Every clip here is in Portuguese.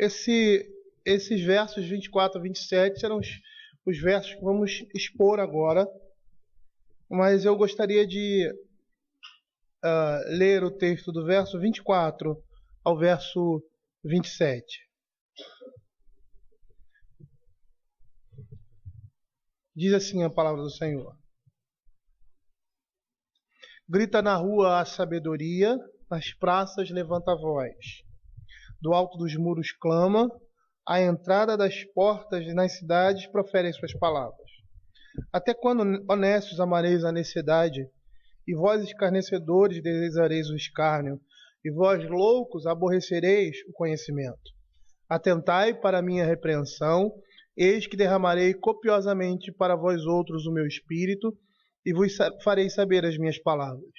Esses versos 24 a 27 serão os versos que vamos expor agora, mas eu gostaria de ler o texto do verso 24 ao verso 27. Diz assim a palavra do Senhor: grita na rua a sabedoria, nas praças levanta a voz. Do alto dos muros clama, à entrada das portas e nas cidades proferem suas palavras. Até quando, honestos, amareis a necessidade, e vós, escarnecedores, desejareis o escárnio, e vós, loucos, aborrecereis o conhecimento? Atentai para a minha repreensão, eis que derramarei copiosamente para vós outros o meu espírito, e vos farei saber as minhas palavras.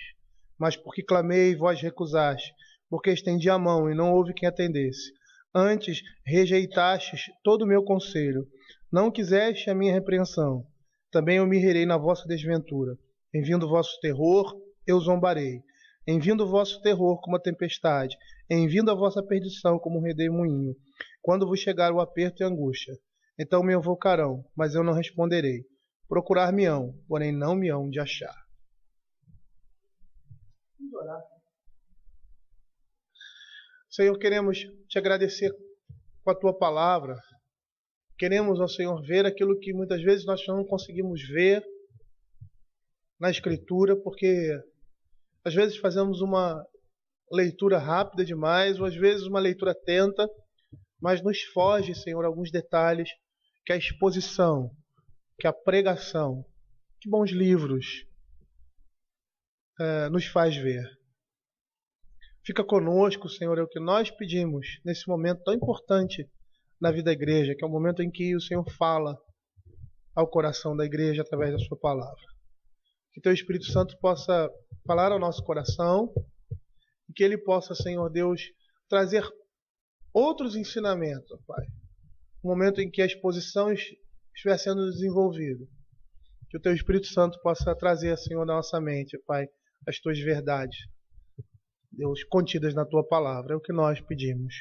Mas porque clamei, vós recusaste, porque estendi a mão e não houve quem atendesse. Antes rejeitastes todo o meu conselho, não quiseste a minha repreensão. Também eu me rirei na vossa desventura. Em vindo o vosso terror, eu zombarei. Em vindo o vosso terror como a tempestade, em vindo a vossa perdição como um redemoinho. Quando vos chegar o aperto e a angústia, então me invocarão, mas eu não responderei. Procurar-me-ão, porém não me hão de achar. Vamos orar. Senhor, queremos te agradecer com a tua palavra. Queremos, ó Senhor, ver aquilo que muitas vezes nós não conseguimos ver na Escritura, porque às vezes fazemos uma leitura rápida demais, ou às vezes uma leitura atenta, mas nos foge, Senhor, alguns detalhes que a exposição, que a pregação, que bons livros nos faz ver. Fica conosco, Senhor, é o que nós pedimos nesse momento tão importante na vida da igreja, que é o momento em que o Senhor fala ao coração da igreja através da sua palavra. Que teu Espírito Santo possa falar ao nosso coração e que ele possa, Senhor Deus, trazer outros ensinamentos, Pai. No momento em que a exposição estiver sendo desenvolvida, que o teu Espírito Santo possa trazer, Senhor, na nossa mente, Pai, as tuas verdades, Deus, contidas na tua palavra. É o que nós pedimos,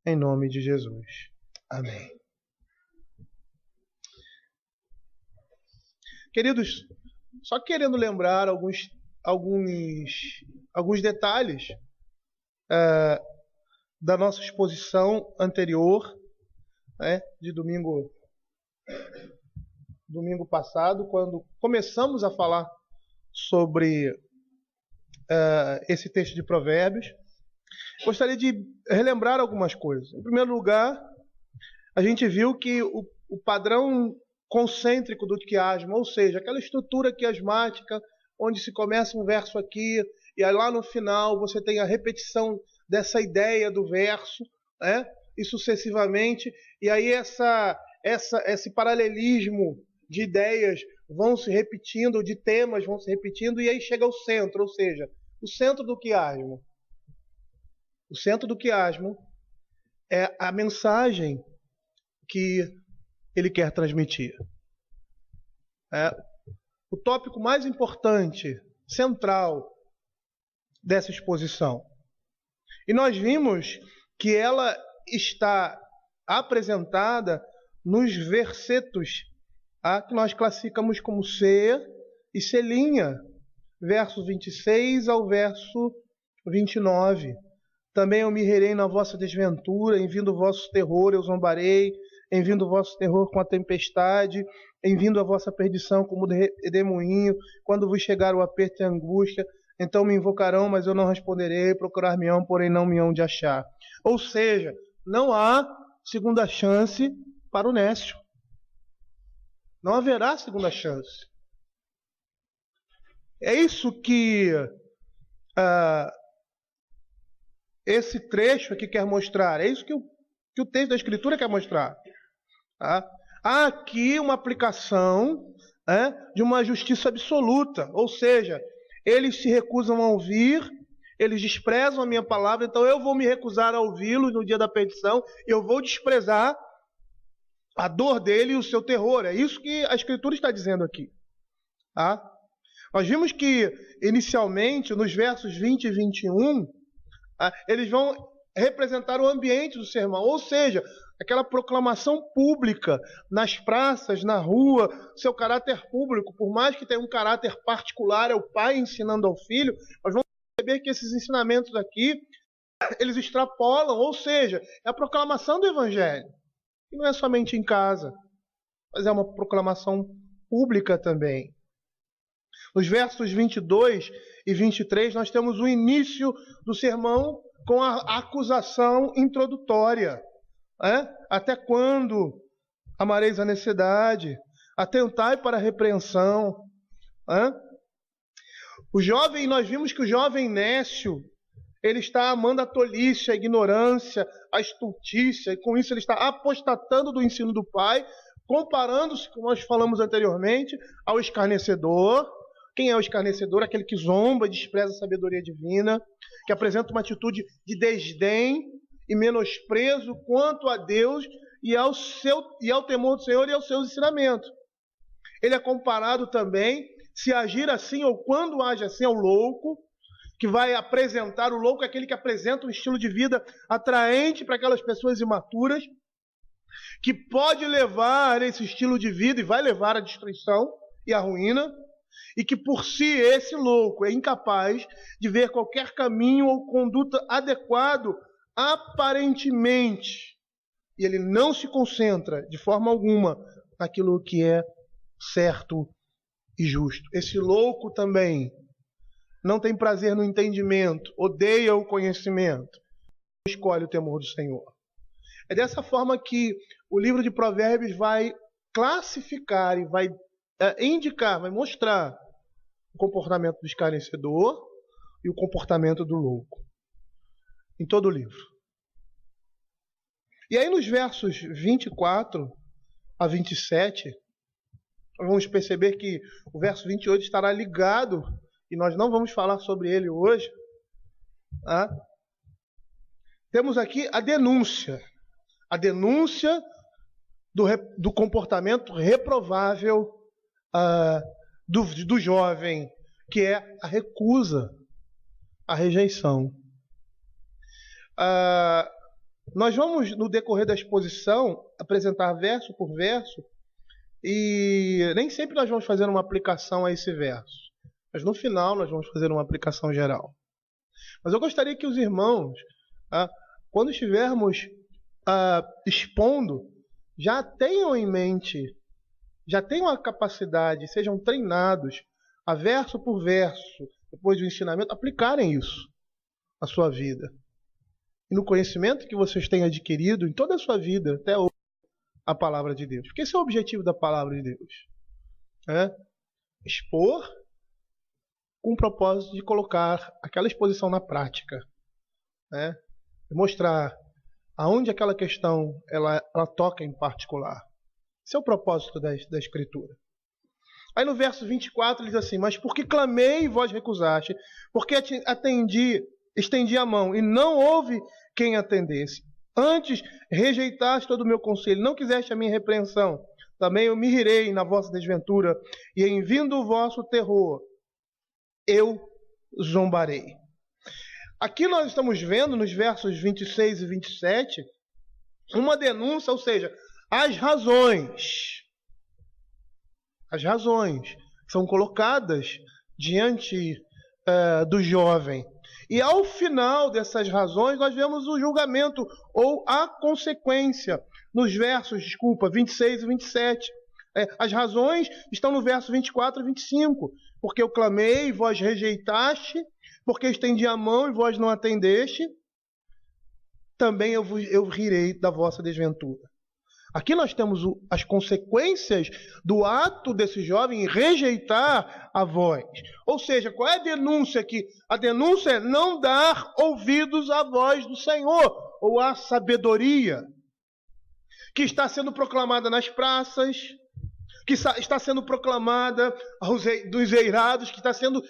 em nome de Jesus. Amém. Queridos, só querendo lembrar alguns detalhes da nossa exposição anterior, de domingo passado, quando começamos a falar sobre esse texto de Provérbios. Gostaria de relembrar algumas coisas. Em primeiro lugar, a gente viu que o padrão concêntrico do quiasma, ou seja, aquela estrutura quiasmática, onde se começa um verso aqui, e aí lá no final você tem a repetição dessa ideia do verso, e sucessivamente, e aí esse paralelismo de ideias vão se repetindo, de temas vão se repetindo, e aí chega ao centro, ou seja, o centro do quiasmo. O centro do quiasmo é a mensagem que ele quer transmitir. O tópico mais importante, central dessa exposição. E nós vimos que ela está apresentada nos versetos que nós classificamos como C e C', verso 26 ao verso 29. Também eu me rirei na vossa desventura, em vindo o vosso terror eu zombarei, em vindo o vosso terror com a tempestade, em vindo a vossa perdição como redemoinho, quando vos chegar o aperto e a angústia, então me invocarão, mas eu não responderei, procurar-me-ão, porém não me hão de achar. Ou seja, não há segunda chance para o nécio. Não haverá segunda chance. É isso que esse trecho aqui quer mostrar. É isso que o texto da Escritura quer mostrar. Há aqui uma aplicação de uma justiça absoluta. Ou seja, eles se recusam a ouvir, eles desprezam a minha palavra, então eu vou me recusar a ouvi-los no dia da perdição, eu vou desprezar a dor dele e o seu terror. É isso que a Escritura está dizendo aqui. Nós vimos que, inicialmente, nos versos 20 e 21, eles vão representar o ambiente do sermão, ou seja, aquela proclamação pública nas praças, na rua, seu caráter público, por mais que tenha um caráter particular, é o pai ensinando ao filho, nós vamos perceber que esses ensinamentos aqui, eles extrapolam, ou seja, é a proclamação do evangelho. E não é somente em casa, mas é uma proclamação pública também. Nos versos 22 e 23, nós temos o início do sermão com a acusação introdutória. Até quando amareis a necessidade? Atentai para a repreensão. O jovem, nós vimos que o jovem nécio, ele está amando a tolice, a ignorância, a estultícia, e com isso ele está apostatando do ensino do pai, comparando-se, como nós falamos anteriormente, ao escarnecedor. Quem é o escarnecedor? Aquele que zomba e despreza a sabedoria divina, que apresenta uma atitude de desdém e menosprezo quanto a Deus e ao temor do Senhor e aos seus ensinamentos. Ele é comparado também, se agir assim ou quando age assim, ao louco, que vai apresentar, o louco é aquele que apresenta um estilo de vida atraente para aquelas pessoas imaturas, que pode levar esse estilo de vida e vai levar à destruição e à ruína, e que por si esse louco é incapaz de ver qualquer caminho ou conduta adequado aparentemente, e ele não se concentra de forma alguma naquilo que é certo e justo. Esse louco também não tem prazer no entendimento, odeia o conhecimento, escolhe o temor do Senhor. É dessa forma que o livro de Provérbios vai classificar e vai indicar, vai mostrar o comportamento do escarnecedor e o comportamento do louco, em todo o livro. E aí nos versos 24 a 27, nós vamos perceber que o verso 28 estará ligado, e nós não vamos falar sobre ele hoje. Temos aqui a denúncia do comportamento reprovável do jovem, que é a recusa, a rejeição. Nós vamos, no decorrer da exposição, apresentar verso por verso, e nem sempre nós vamos fazer uma aplicação a esse verso, mas no final nós vamos fazer uma aplicação geral. Mas eu gostaria que os irmãos, quando estivermos expondo, já tenham em mente, já tenham a capacidade, sejam treinados a verso por verso, depois do ensinamento, aplicarem isso na sua vida. E no conhecimento que vocês têm adquirido em toda a sua vida, até hoje, a palavra de Deus. Porque esse é o objetivo da palavra de Deus. Expor com o propósito de colocar aquela exposição na prática. Mostrar aonde aquela questão ela toca em particular. Esse é o propósito da Escritura. Aí no verso 24 ele diz assim: mas porque clamei e vós recusaste, porque estendi a mão e não houve quem atendesse. Antes rejeitaste todo o meu conselho, não quiseste a minha repreensão. Também eu me rirei na vossa desventura, e em vindo o vosso terror, eu zombarei. Aqui nós estamos vendo, nos versos 26 e 27, uma denúncia, ou seja, as razões são colocadas diante do jovem. E ao final dessas razões, nós vemos o julgamento ou a consequência nos versos, 26 e 27. As razões estão no verso 24 e 25. Porque eu clamei e vós rejeitaste, porque estendi a mão e vós não atendeste, também eu rirei da vossa desventura. Aqui nós temos as consequências do ato desse jovem rejeitar a voz. Ou seja, qual é a denúncia aqui? A denúncia é não dar ouvidos à voz do Senhor, ou à sabedoria, que está sendo proclamada nas praças, que está sendo proclamada dos eirados, que está sendo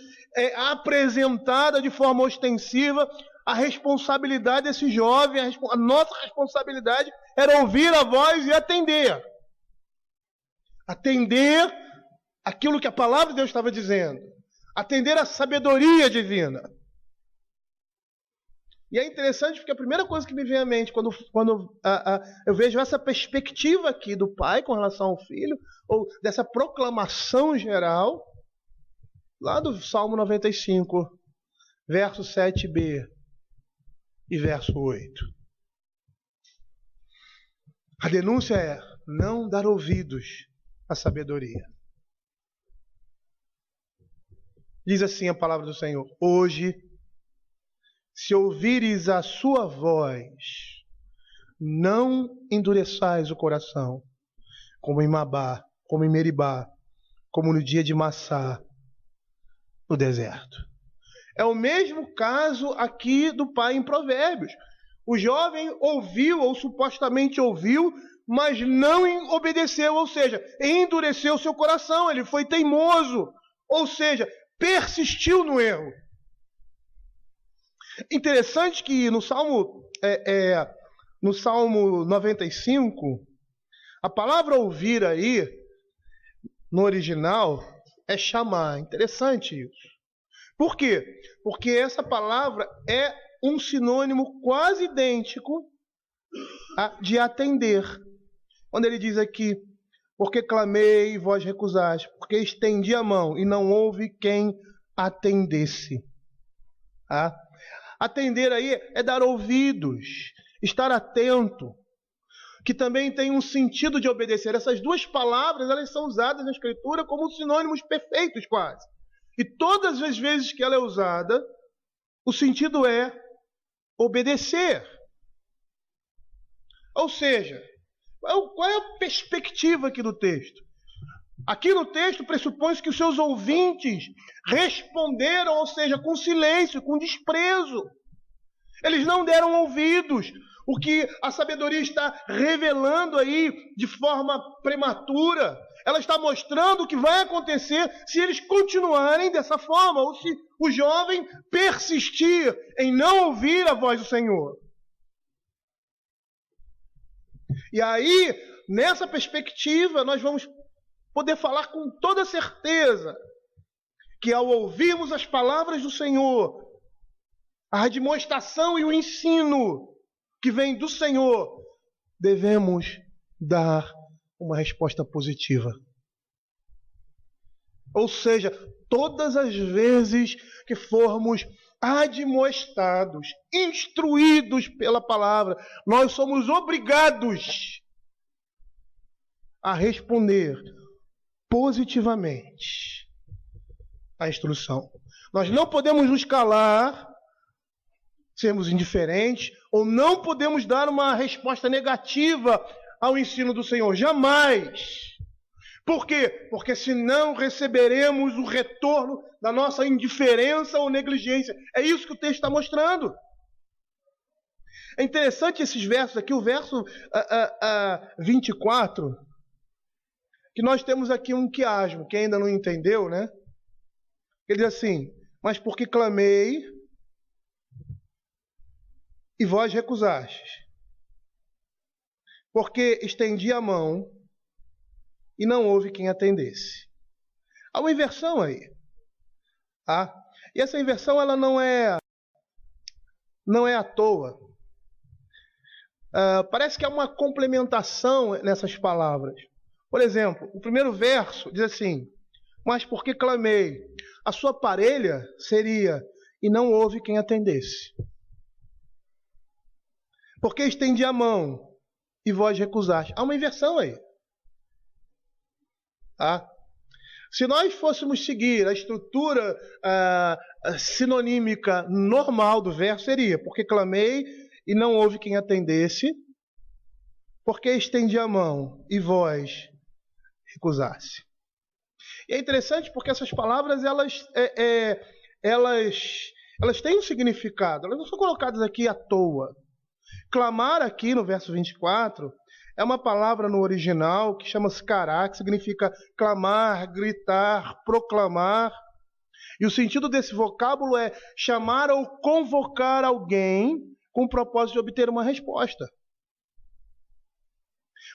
apresentada de forma ostensiva. A responsabilidade desse jovem, a nossa responsabilidade era ouvir a voz e atender. Atender aquilo que a palavra de Deus estava dizendo. Atender a sabedoria divina. E é interessante porque a primeira coisa que me vem à mente quando eu vejo essa perspectiva aqui do pai com relação ao filho, ou dessa proclamação geral, lá do Salmo 95, verso 7b e verso 8. A denúncia é não dar ouvidos à sabedoria. Diz assim a palavra do Senhor: hoje, se ouvires a sua voz, não endureçais o coração, como em Mabá, como em Meribá, como no dia de Massá, no deserto. É o mesmo caso aqui do pai em Provérbios. O jovem ouviu, ou supostamente ouviu, mas não obedeceu, ou seja, endureceu seu coração, ele foi teimoso, ou seja, persistiu no erro. Interessante que no Salmo 95, a palavra ouvir aí, no original, é chamar. Interessante isso. Por quê? Porque essa palavra é um sinônimo quase idêntico de atender. Quando ele diz aqui, porque clamei e vós recusaste, porque estendi a mão e não houve quem atendesse. Atender aí é dar ouvidos, estar atento, que também tem um sentido de obedecer. Essas duas palavras, elas são usadas na Escritura como sinônimos perfeitos quase. E todas as vezes que ela é usada, o sentido é obedecer. Ou seja, qual é a perspectiva aqui do texto? Aqui no texto pressupõe-se que os seus ouvintes responderam, ou seja, com silêncio, com desprezo. Eles não deram ouvidos. O que a sabedoria está revelando aí de forma prematura, ela está mostrando o que vai acontecer se eles continuarem dessa forma, ou se o jovem persistir em não ouvir a voz do Senhor. E aí, nessa perspectiva, nós vamos poder falar com toda certeza que ao ouvirmos as palavras do Senhor, a admoestação e o ensino que vem do Senhor, devemos dar uma resposta positiva. Ou seja, todas as vezes que formos admoestados, instruídos pela palavra, nós somos obrigados a responder positivamente à instrução. Nós não podemos nos calar, sermos indiferentes, ou não podemos dar uma resposta negativa ao ensino do Senhor. Jamais. Por quê? Porque senão receberemos o retorno da nossa indiferença ou negligência. É isso que o texto está mostrando. É interessante esses versos aqui, o verso 24, que nós temos aqui um quiasmo, quem ainda não entendeu, né? Ele diz assim, mas porque clamei e vós recusastes, porque estendi a mão e não houve quem atendesse. Há uma inversão aí. E essa inversão ela não é à toa. Parece que há uma complementação nessas palavras. Por exemplo, o primeiro verso diz assim, mas porque clamei, a sua parelha seria, e não houve quem atendesse. Porque estendi a mão e vós recusaste. Há uma inversão aí. Se nós fôssemos seguir a estrutura sinonímica normal do verso, seria, porque clamei e não houve quem atendesse, porque estendi a mão e vós recusaste. E é interessante porque essas palavras, elas têm um significado, elas não são colocadas aqui à toa. Clamar aqui no verso 24 é uma palavra no original que chama-se kará, que significa clamar, gritar, proclamar. E o sentido desse vocábulo é chamar ou convocar alguém com o propósito de obter uma resposta.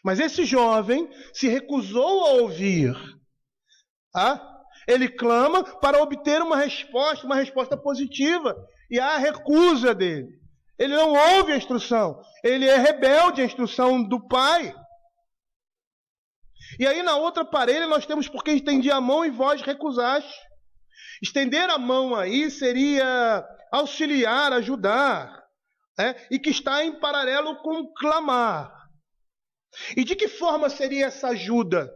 Mas esse jovem se recusou a ouvir. Ele clama para obter uma resposta positiva. E há a recusa dele. Ele não ouve a instrução. Ele é rebelde à instrução do pai. E aí na outra parelha nós temos porque estendi a mão e vós recusaste. Estender a mão aí seria auxiliar, ajudar, e que está em paralelo com clamar. E de que forma seria essa ajuda?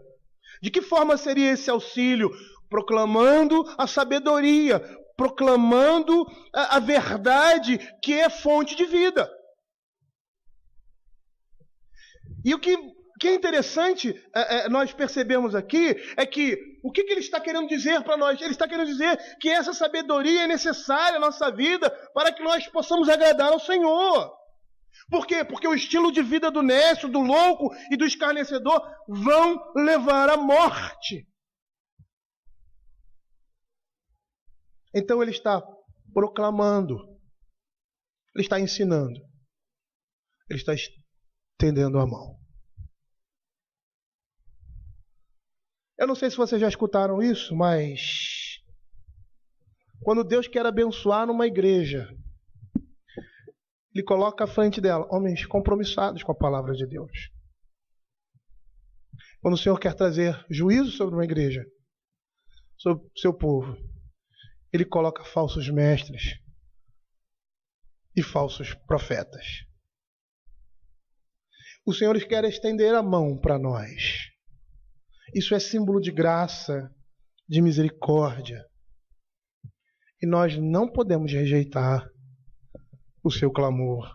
De que forma seria esse auxílio? Proclamando a sabedoria, proclamando a verdade que é fonte de vida. E o que é interessante nós percebemos aqui é que o que ele está querendo dizer para nós? Ele está querendo dizer que essa sabedoria é necessária à nossa vida para que nós possamos agradar ao Senhor. Por quê? Porque o estilo de vida do nécio, do louco e do escarnecedor vão levar à morte. Então ele está proclamando, ele está ensinando, ele está estendendo a mão. Eu não sei se vocês já escutaram isso, mas quando Deus quer abençoar numa igreja, Ele coloca à frente dela homens compromissados com a palavra de Deus. Quando o Senhor quer trazer juízo sobre uma igreja, sobre o seu povo, Ele coloca falsos mestres e falsos profetas. O Senhor quer estender a mão para nós. Isso é símbolo de graça, de misericórdia. E nós não podemos rejeitar o seu clamor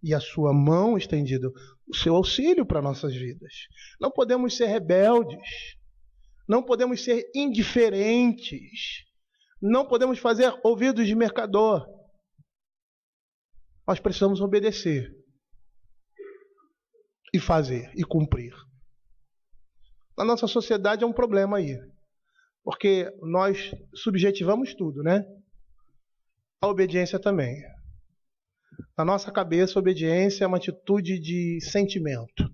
e a sua mão estendida, o seu auxílio para nossas vidas. Não podemos ser rebeldes, não podemos ser indiferentes, não podemos fazer ouvidos de mercador. Nós precisamos obedecer e fazer e cumprir. Na nossa sociedade é um problema aí, porque nós subjetivamos tudo, né? A obediência também. Na nossa cabeça, a obediência é uma atitude de sentimento.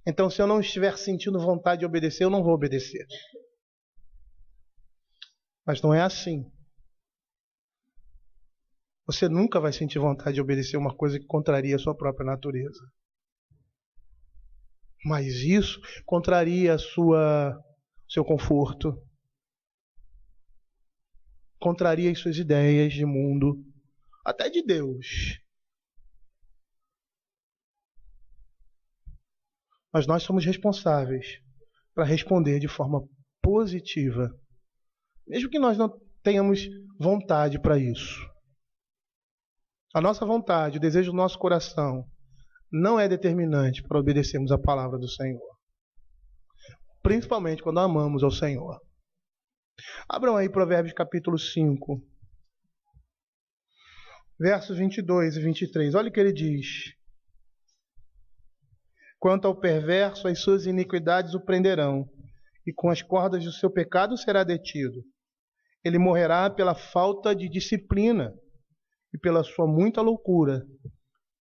Então, se eu não estiver sentindo vontade de obedecer, eu não vou obedecer. Mas não é assim. Você nunca vai sentir vontade de obedecer uma coisa que contraria a sua própria natureza. Mas isso contraria seu conforto, contraria as suas ideias de mundo, até de Deus. Mas nós somos responsáveis para responder de forma positiva, mesmo que nós não tenhamos vontade para isso. A nossa vontade, o desejo do nosso coração, não é determinante para obedecermos a palavra do Senhor. Principalmente quando amamos ao Senhor. Abram aí Provérbios capítulo 5, versos 22 e 23. Olha o que ele diz. Quanto ao perverso, as suas iniquidades o prenderão, e com as cordas do seu pecado será detido. Ele morrerá pela falta de disciplina, e pela sua muita loucura,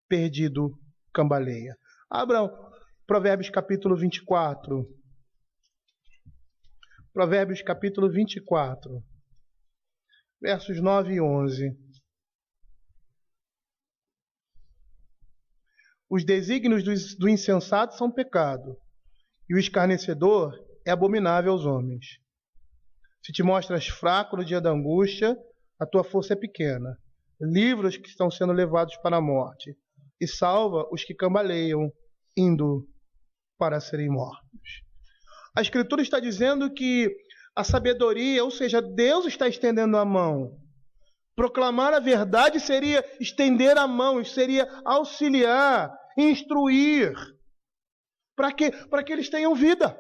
perdido cambaleia. Abra Provérbios capítulo 24. Provérbios capítulo 24, versos 9 e 11. Os desígnios do insensato são pecado, e o escarnecedor é abominável aos homens. Se te mostras fraco no dia da angústia, a tua força é pequena. Livra os que estão sendo levados para a morte, e salva os que cambaleiam, indo para serem mortos. A Escritura está dizendo que a sabedoria, ou seja, Deus está estendendo a mão. Proclamar a verdade seria estender a mão, seria auxiliar, instruir, para que eles tenham vida,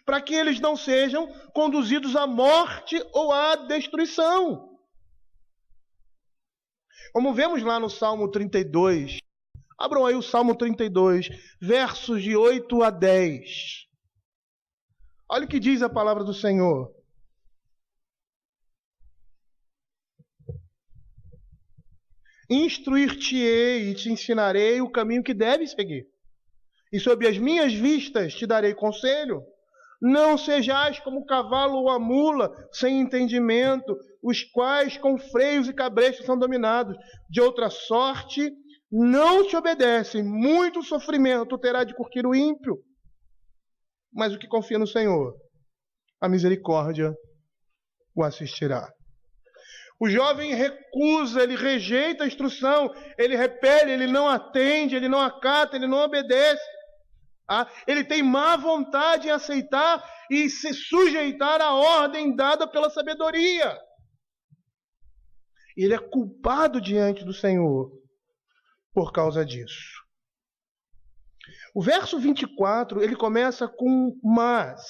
para que eles não sejam conduzidos à morte ou à destruição. Como vemos lá no Salmo 32, abram aí o Salmo 32, versos de 8 a 10. Olha o que diz a palavra do Senhor. Instruir-te-ei e te ensinarei o caminho que deves seguir. E sob as minhas vistas te darei conselho. Não sejais como o cavalo ou a mula, sem entendimento, os quais com freios e cabrestos são dominados. De outra sorte, não te obedecem. Muito sofrimento terá de curtir o ímpio. Mas o que confia no Senhor, a misericórdia o assistirá. O jovem recusa, ele rejeita a instrução, ele repele, ele não atende, ele não acata, ele não obedece. Ele tem má vontade em aceitar e se sujeitar à ordem dada pela sabedoria. E ele é culpado diante do Senhor por causa disso. O verso 24, ele começa com mas.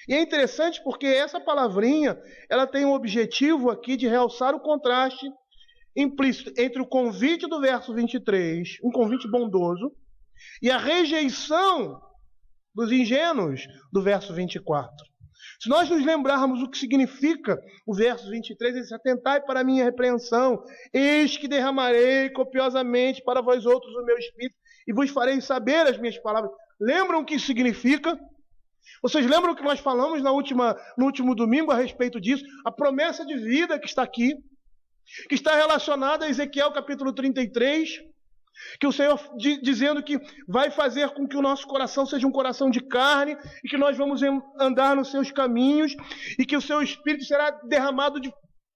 E é interessante porque essa palavrinha, ela tem o objetivo aqui de realçar o contraste implícito entre o convite do verso 23, um convite bondoso, e a rejeição dos ingênuos do verso 24. Se nós nos lembrarmos o que significa o verso 23, ele diz: atentai para a minha repreensão, eis que derramarei copiosamente para vós outros o meu espírito, e vos farei saber as minhas palavras. Lembram o que isso significa? Vocês lembram que nós falamos no último domingo a respeito disso? A promessa de vida que está aqui, que está relacionada a Ezequiel capítulo 33, que o Senhor dizendo que vai fazer com que o nosso coração seja um coração de carne, e que nós vamos andar nos seus caminhos, e que o seu Espírito será derramado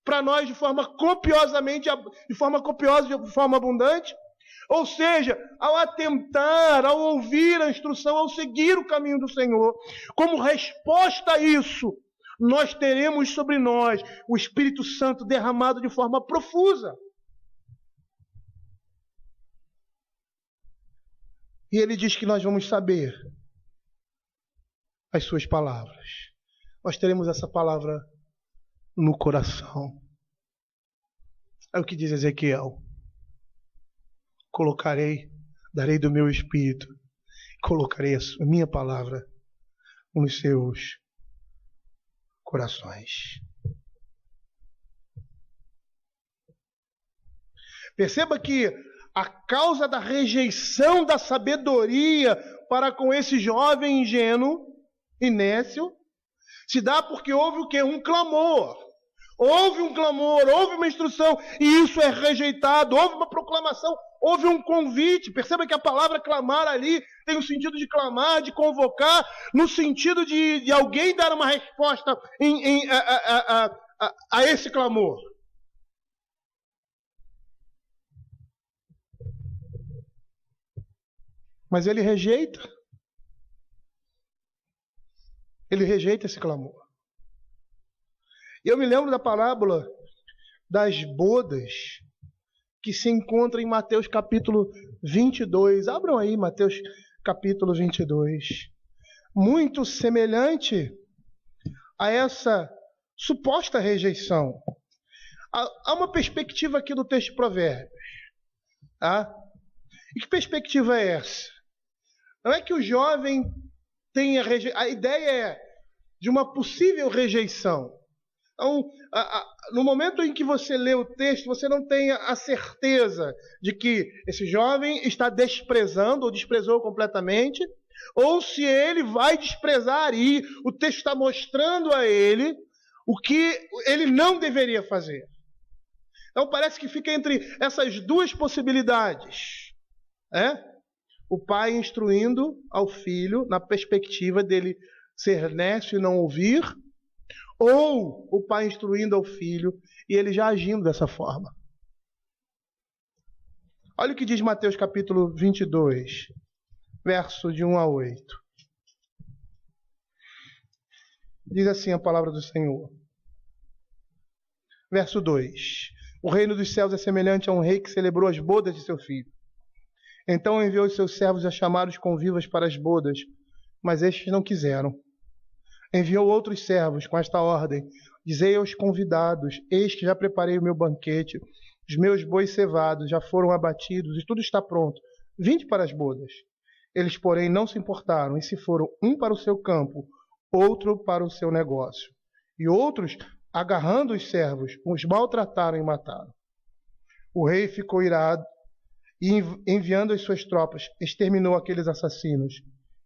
para nós de forma copiosa, de forma abundante. Ou seja, ao atentar, ao ouvir a instrução, ao seguir o caminho do Senhor, como resposta a isso, nós teremos sobre nós o Espírito Santo derramado de forma profusa. E ele diz que nós vamos saber as suas palavras. Nós teremos essa palavra no coração. É o que diz Ezequiel. Darei do meu espírito, colocarei a minha palavra nos seus corações. Perceba que a causa da rejeição da sabedoria para com esse jovem ingênuo e nécio se dá porque houve o quê? Um clamor. Houve um clamor, houve uma instrução, e isso é rejeitado. Houve uma proclamação, houve um convite. Perceba que a palavra clamar ali tem o sentido de clamar, de convocar, no sentido de alguém dar uma resposta a esse clamor. Mas ele rejeita. Ele rejeita esse clamor. E eu me lembro da parábola das bodas que se encontra em Mateus capítulo 22. Abram aí Mateus capítulo 22. Muito semelhante a essa suposta rejeição. Há uma perspectiva aqui do texto de Provérbios. E que perspectiva é essa? Não é que o jovem tenha a ideia é de uma possível rejeição. Então, no momento em que você lê o texto, você não tem a certeza de que esse jovem está desprezando ou desprezou completamente, ou se ele vai desprezar, e o texto está mostrando a ele o que ele não deveria fazer. Então parece que fica entre essas duas possibilidades. O pai instruindo ao filho na perspectiva dele ser nécio e não ouvir, ou o pai instruindo ao filho e ele já agindo dessa forma. Olha o que diz Mateus capítulo 22, verso de 1 a 8. Diz assim a palavra do Senhor. Verso 2. O reino dos céus é semelhante a um rei que celebrou as bodas de seu filho. Então enviou os seus servos a chamar os convivas para as bodas, mas estes não quiseram. Enviou outros servos com esta ordem: dizei aos convidados, eis que já preparei o meu banquete, os meus bois cevados já foram abatidos e tudo está pronto. Vinde para as bodas. Eles, porém, não se importaram e se foram, um para o seu campo, outro para o seu negócio. E outros, agarrando os servos, os maltrataram e mataram. O rei ficou irado e, enviando as suas tropas, exterminou aqueles assassinos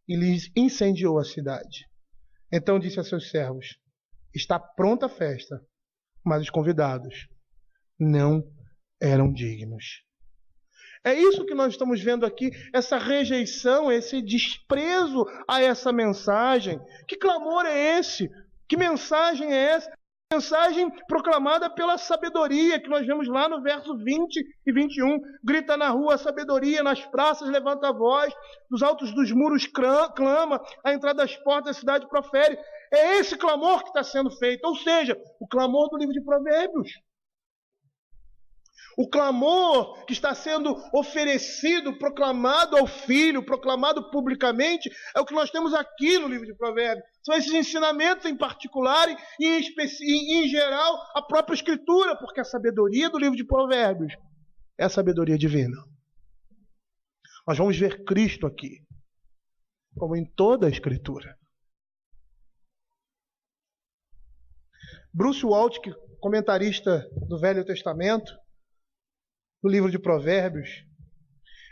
e lhes incendiou a cidade. Então disse a seus servos: está pronta a festa, mas os convidados não eram dignos. É isso que nós estamos vendo aqui, essa rejeição, esse desprezo a essa mensagem. Que clamor é esse? Que mensagem é essa? Mensagem proclamada pela sabedoria, que nós vemos lá no verso 20 e 21. Grita na rua a sabedoria, nas praças levanta a voz, dos altos dos muros clama, à entrada das portas da cidade profere. É esse clamor que está sendo feito, ou seja, o clamor do livro de Provérbios. O clamor que está sendo oferecido, proclamado ao Filho, proclamado publicamente, é o que nós temos aqui no livro de Provérbios. São esses ensinamentos em particular e em geral a própria Escritura, porque a sabedoria do livro de Provérbios é a sabedoria divina. Nós vamos ver Cristo aqui, como em toda a Escritura. Bruce Waltke, comentarista do Velho Testamento, no livro de Provérbios,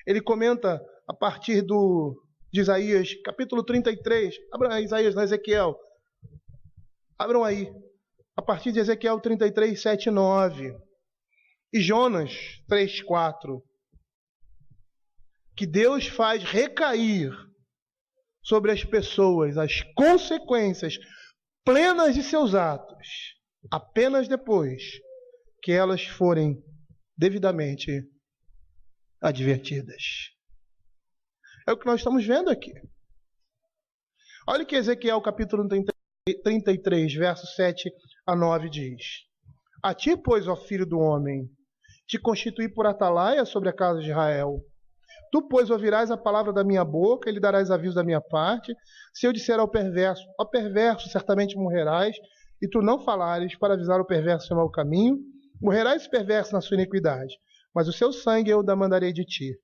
ele comenta a partir de Isaías, capítulo 33. Abram Isaías, não, Ezequiel. Abram aí. A partir de Ezequiel 33, 7 e 9. E Jonas 3, 4. Que Deus faz recair sobre as pessoas as consequências plenas de seus atos, apenas depois que elas forem devidamente advertidas. É o que nós estamos vendo aqui. Olha o que Ezequiel capítulo 33, verso 7 a 9 diz: a ti, pois, ó filho do homem, te constituí por atalaia sobre a casa de Israel. Tu, pois, ouvirás a palavra da minha boca e lhe darás aviso da minha parte. Se eu disser ao perverso, ó perverso, certamente morrerás, e tu não falares para avisar o perverso seu mau caminho, morrerá esse perverso na sua iniquidade, mas o seu sangue eu o mandarei de ti.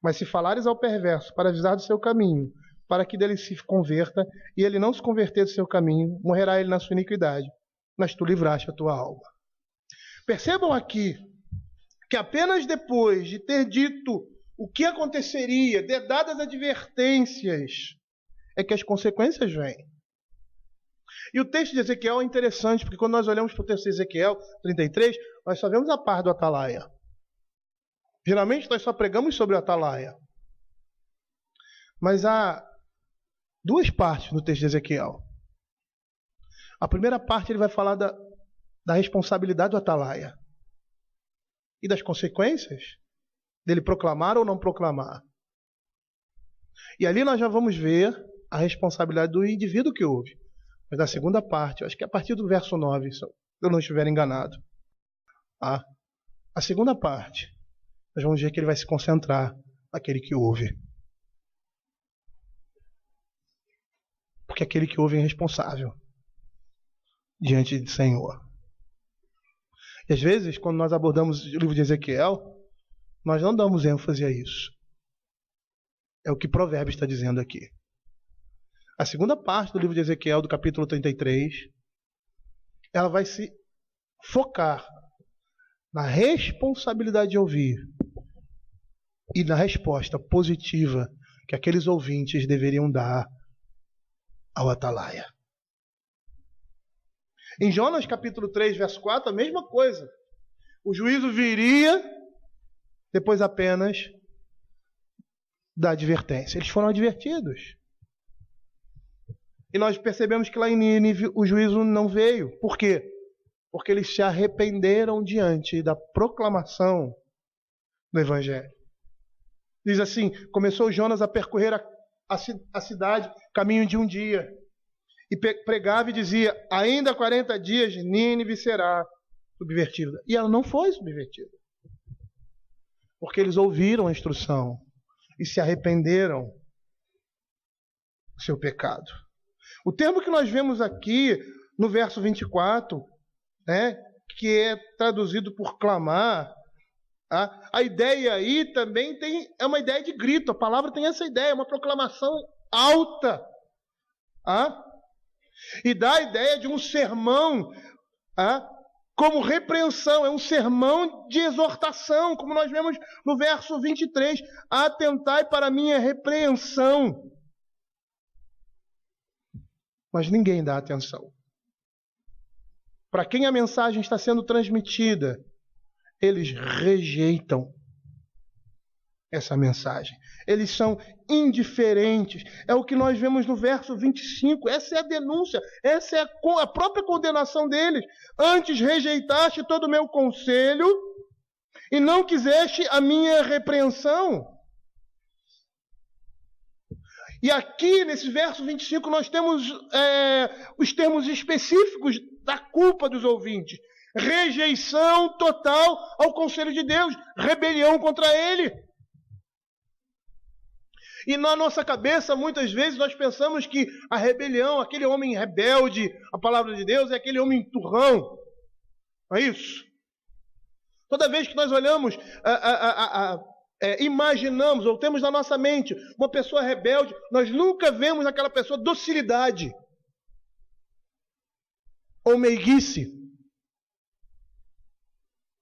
Mas se falares ao perverso para avisar do seu caminho, para que dele se converta, e ele não se converter do seu caminho, morrerá ele na sua iniquidade, mas tu livraste a tua alma. Percebam aqui que apenas depois de ter dito o que aconteceria, de dadas advertências, é que as consequências vêm. E o texto de Ezequiel é interessante, porque quando nós olhamos para o texto de Ezequiel 33, nós só vemos a parte do atalaia. Geralmente nós só pregamos sobre o atalaia. Mas há duas partes no texto de Ezequiel. A primeira parte ele vai falar da responsabilidade do atalaia e das consequências dele proclamar ou não proclamar. E ali nós já vamos ver a responsabilidade do indivíduo que ouve. Mas na segunda parte, acho que é a partir do verso 9, se eu não estiver enganado. A segunda parte, nós vamos ver que ele vai se concentrar naquele que ouve. Porque aquele que ouve é responsável diante do Senhor. E às vezes, quando nós abordamos o livro de Ezequiel, nós não damos ênfase a isso. É o que Provérbios está dizendo aqui. A segunda parte do livro de Ezequiel, do capítulo 33, ela vai se focar na responsabilidade de ouvir e na resposta positiva que aqueles ouvintes deveriam dar ao atalaia. Em Jonas capítulo 3, verso 4, a mesma coisa. O juízo viria depois apenas da advertência. Eles foram advertidos. E nós percebemos que lá em Nínive o juízo não veio. Por quê? Porque eles se arrependeram diante da proclamação do Evangelho. Diz assim: começou Jonas a percorrer a cidade, caminho de um dia, e pregava e dizia: ainda 40 dias Nínive será subvertida. E ela não foi subvertida. Porque eles ouviram a instrução e se arrependeram do seu pecado. O termo que nós vemos aqui no verso 24, que é traduzido por clamar, a ideia aí também é uma ideia de grito. A palavra tem essa ideia, uma proclamação alta. E dá a ideia de um sermão como repreensão, é um sermão de exortação, como nós vemos no verso 23. Atentai para a minha repreensão. mas ninguém dá atenção. Para quem a mensagem está sendo transmitida, eles rejeitam essa mensagem. Eles são indiferentes. É o que nós vemos no verso 25. Essa é a denúncia, essa é a própria condenação deles. Antes rejeitaste todo o meu conselho e não quiseste a minha repreensão. E aqui, nesse verso 25, nós temos os termos específicos da culpa dos ouvintes. Rejeição total ao conselho de Deus. Rebelião contra Ele. E na nossa cabeça, muitas vezes, nós pensamos que a rebelião, aquele homem rebelde à palavra de Deus, é aquele homem turrão. Não é isso? Toda vez que nós olhamos, imaginamos ou temos na nossa mente uma pessoa rebelde, nós nunca vemos naquela pessoa docilidade ou meiguice.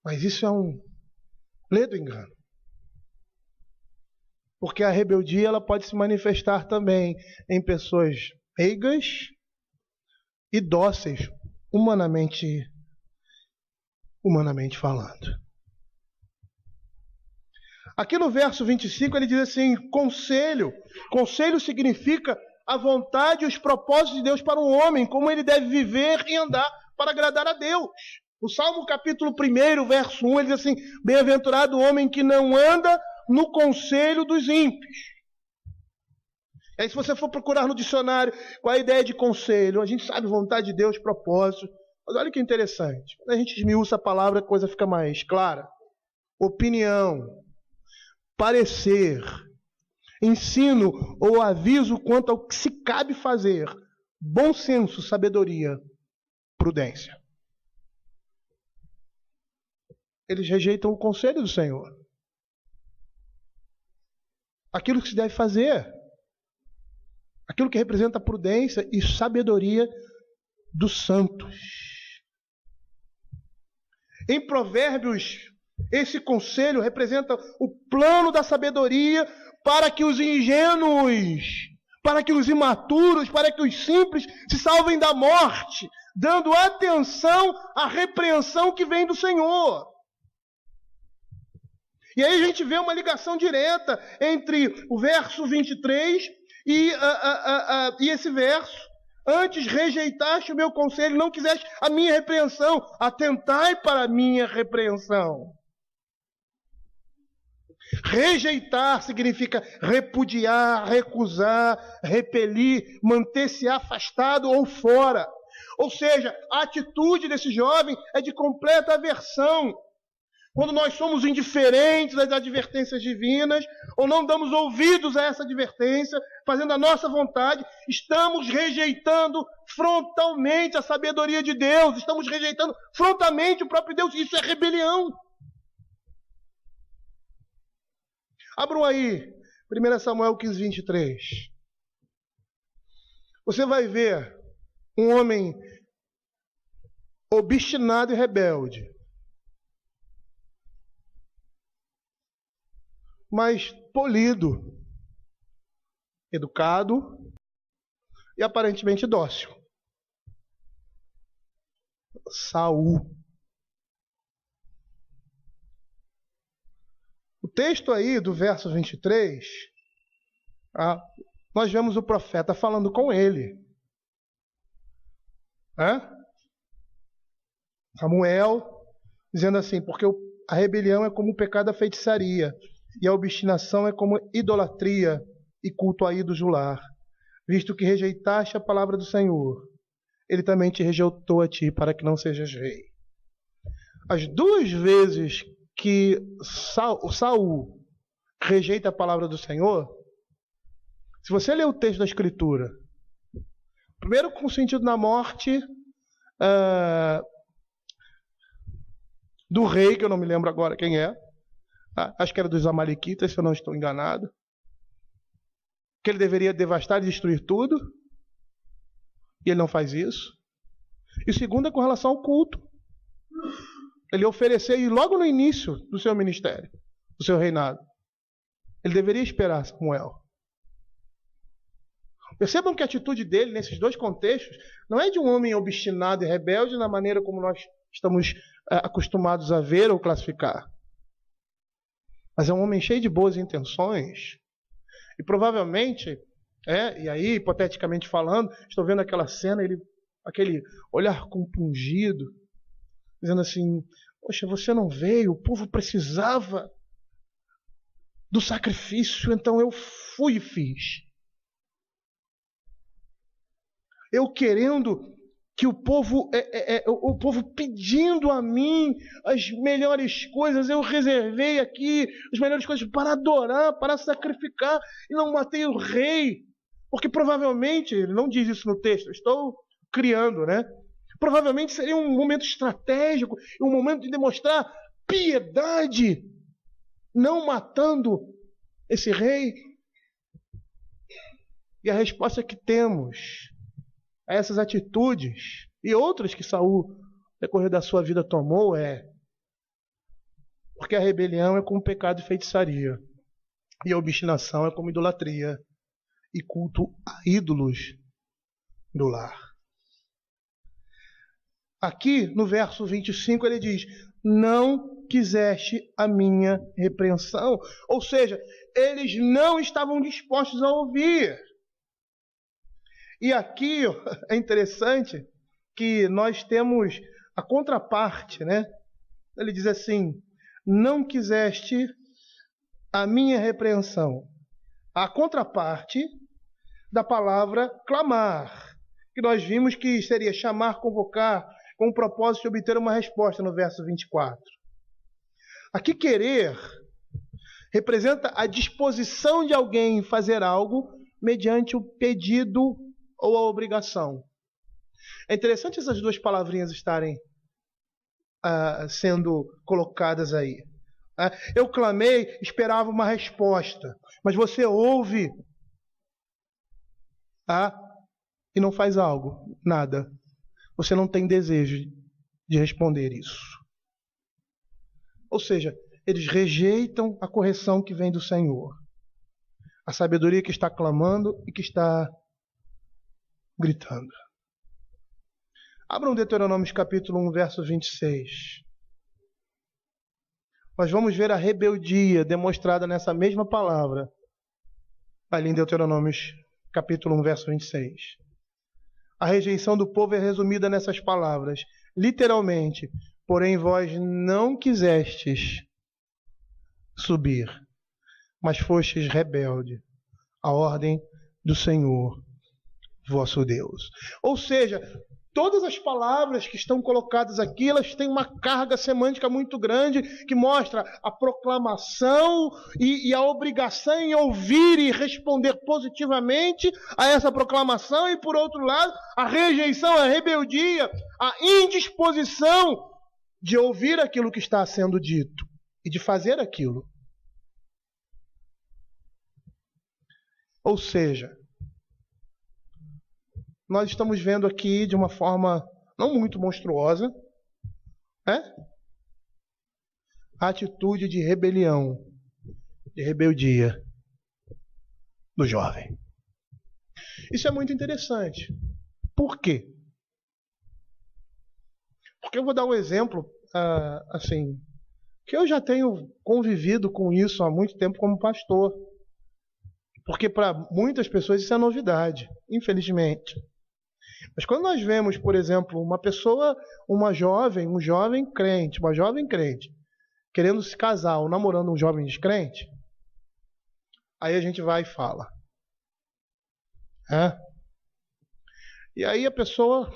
Mas isso é um ledo engano. Porque a rebeldia ela pode se manifestar também em pessoas meigas e dóceis, humanamente falando. Aqui no verso 25 ele diz assim, conselho. Conselho significa a vontade e os propósitos de Deus para um homem, como ele deve viver e andar para agradar a Deus. O Salmo capítulo 1, verso 1, ele diz assim, bem-aventurado o homem que não anda no conselho dos ímpios. E aí se você for procurar no dicionário qual é a ideia de conselho, a gente sabe vontade de Deus, propósito. Mas olha que interessante. Quando a gente esmiuça a palavra, a coisa fica mais clara. Opinião, parecer, ensino ou aviso quanto ao que se cabe fazer. Bom senso, sabedoria, prudência. Eles rejeitam o conselho do Senhor. Aquilo que se deve fazer. Aquilo que representa a prudência e sabedoria dos santos. Em Provérbios, esse conselho representa o plano da sabedoria para que os ingênuos, para que os imaturos, para que os simples se salvem da morte, dando atenção à repreensão que vem do Senhor. E aí a gente vê uma ligação direta entre o verso 23 e esse verso. Antes rejeitaste o meu conselho, não quiseste a minha repreensão. Atentai para a minha repreensão. Rejeitar significa repudiar, recusar, repelir, manter-se afastado ou fora. Ou seja, a atitude desse jovem é de completa aversão. Quando nós somos indiferentes às advertências divinas, ou não damos ouvidos a essa advertência, fazendo a nossa vontade, estamos rejeitando frontalmente a sabedoria de Deus, estamos rejeitando frontalmente o próprio Deus, isso é rebelião. Abram aí, 1 Samuel 15, 23. Você vai ver um homem obstinado e rebelde, mas polido, educado e aparentemente dócil. Saul. O texto aí do verso 23, nós vemos o profeta falando com ele. Samuel dizendo assim, porque a rebelião é como o pecado da feitiçaria, e a obstinação é como idolatria e culto a ídolo jular. Visto que rejeitaste a palavra do Senhor, ele também te rejeitou a ti, para que não sejas rei. As duas vezes que Saul rejeita a palavra do Senhor, se você ler o texto da Escritura, primeiro com sentido na morte do rei, que eu não me lembro agora quem é, acho que era dos Amalequitas, se eu não estou enganado, que ele deveria devastar e destruir tudo, e ele não faz isso. E segundo é com relação ao culto. Ele ofereceu, e logo no início do seu ministério, do seu reinado, ele deveria esperar Samuel. Percebam que a atitude dele, nesses dois contextos, não é de um homem obstinado e rebelde na maneira como nós estamos acostumados a ver ou classificar. Mas é um homem cheio de boas intenções. E provavelmente, e aí, hipoteticamente falando, estou vendo aquela cena, aquele olhar compungido, dizendo assim, poxa, você não veio, o povo precisava do sacrifício, então eu fui e fiz. Eu querendo que o povo pedindo a mim as melhores coisas, eu reservei aqui as melhores coisas para adorar, para sacrificar, e não matei o rei. Porque provavelmente, ele não diz isso no texto, eu estou criando, né? Provavelmente seria um momento estratégico, um momento de demonstrar piedade, não matando esse rei. E a resposta que temos a essas atitudes e outras que Saul, no decorrer da sua vida, tomou porque a rebelião é como pecado e feitiçaria, e a obstinação é como idolatria e culto a ídolos do lar. Aqui no verso 25 ele diz, não quiseste a minha repreensão. Ou seja, eles não estavam dispostos a ouvir. E aqui é interessante que nós temos a contraparte, né? Ele diz assim, não quiseste a minha repreensão. A contraparte da palavra clamar, que nós vimos que seria chamar, convocar, com o propósito de obter uma resposta no verso 24. Aqui querer representa a disposição de alguém em fazer algo mediante o pedido ou a obrigação. É interessante essas duas palavrinhas estarem sendo colocadas aí. Eu clamei, esperava uma resposta, mas você ouve e não faz algo, nada. Você não tem desejo de responder isso. Ou seja, eles rejeitam a correção que vem do Senhor. A sabedoria que está clamando e que está gritando. Abram Deuteronômio capítulo 1, verso 26. Nós vamos ver a rebeldia demonstrada nessa mesma palavra, ali em Deuteronômio capítulo 1, verso 26. A rejeição do povo é resumida nessas palavras, literalmente, porém vós não quisestes subir, mas fostes rebelde à ordem do Senhor, vosso Deus. Ou seja, todas as palavras que estão colocadas aqui, elas têm uma carga semântica muito grande que mostra a proclamação e a obrigação em ouvir e responder positivamente a essa proclamação e, por outro lado, a rejeição, a rebeldia, a indisposição de ouvir aquilo que está sendo dito e de fazer aquilo. Ou seja, nós estamos vendo aqui de uma forma não muito monstruosa, a atitude de rebelião, de rebeldia do jovem. Isso é muito interessante. Por quê? Porque eu vou dar um exemplo, assim, que eu já tenho convivido com isso há muito tempo como pastor. Porque para muitas pessoas isso é novidade, infelizmente. Mas quando nós vemos, por exemplo, uma pessoa, um jovem crente, uma jovem crente, querendo se casar ou namorando um jovem descrente, aí a gente vai e fala. E aí a pessoa,